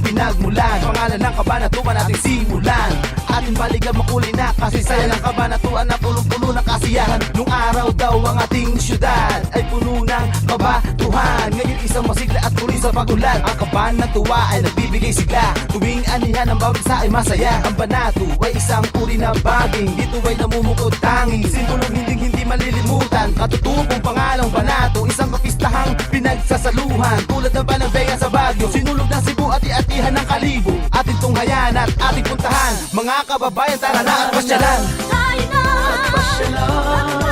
pinagmulan. Pangalan ng Kabanatuan ating simulan. Ating balikan makulay na kasaysayan ng Kabanatuan na pulong-pulo ng kasiyahan. Nung araw daw ang ating syudad ay puno ng kabatuhan. Ngayon isang masigla at muli sa pagulan. Ang Kabanatuan ay nagbibigay sigla. Tuwing anihan ng bawat isa ay masaya. Ang Banatu ay isang uri na baging. Dito ay namumukod tanging simbolong hindi malilimutan. Katutubong pangalang Banatu, isang kapistahang pinagsasaluhan. Tulad ng Banabega sa Baguio, sinulog ng Cebu at iatihan ng Kalibo. Ating tunghayan at ating puntahan. Mga kababayan, tara na at pasyalan. Tayo na! Pasyalan.